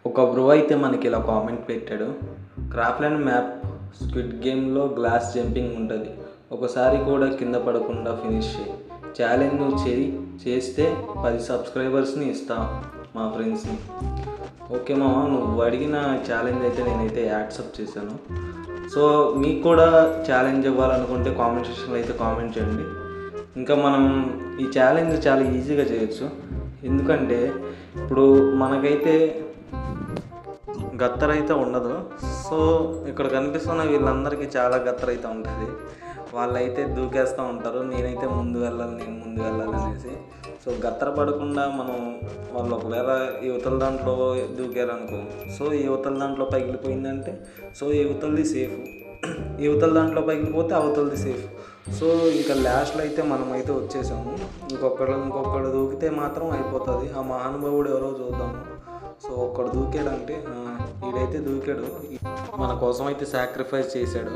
ఒక బ్రో అయితే మనకి ఇలా కామెంట్ పెట్టాడు, క్రాఫ్ట్‌ల్యాండ్ మ్యాప్ స్క్విడ్ గేమ్లో గ్లాస్ జంపింగ్ ఉంటుంది, ఒకసారి కూడా కింద పడకుండా ఫినిష్ చేయి, ఛాలెంజ్ నువ్వు చేస్తే 10 సబ్స్క్రైబర్స్ని ఇస్తా మా ఫ్రెండ్స్ని. ఓకే మామ, నువ్వు అడిగిన ఛాలెంజ్ అయితే నేనైతే యాక్సెప్ట్ చేశాను. సో మీకు కూడా ఛాలెంజ్ ఇవ్వాలనుకుంటే కామెంట్ సెక్షన్లో అయితే కామెంట్ చేయండి. ఇంకా మనం ఈ ఛాలెంజ్ చాలా ఈజీగా చేయొచ్చు, ఎందుకంటే ఇప్పుడు మనకైతే గత్తరైతే ఉండదు. సో ఇక్కడ కనిపిస్తున్న వీళ్ళందరికీ చాలా గత్తరైతే ఉంటుంది, వాళ్ళైతే దూకేస్తూ ఉంటారు, నేనైతే ముందు వెళ్ళాలి అనేసి. సో గత్తర పడకుండా మనం వాళ్ళు ఒకవేళ యువతల దాంట్లో దూకారనుకో, సో యువతల దాంట్లో పగిలిపోయిందంటే సో యువతలది సేఫ్, యువతల దాంట్లో పగిలిపోతే అవతలది సేఫ్. సో ఇంకా లాస్ట్లో అయితే మనమైతే వచ్చేసాము, ఇంకొకడు దూకితే మాత్రం అయిపోతుంది. ఆ మహానుభావుడు ఎవరో చూద్దాము. సో ఒక్కడు దూకాడంటే, వీడైతే దూకాడు, మన కోసం అయితే సాక్రిఫైస్ చేశాడు.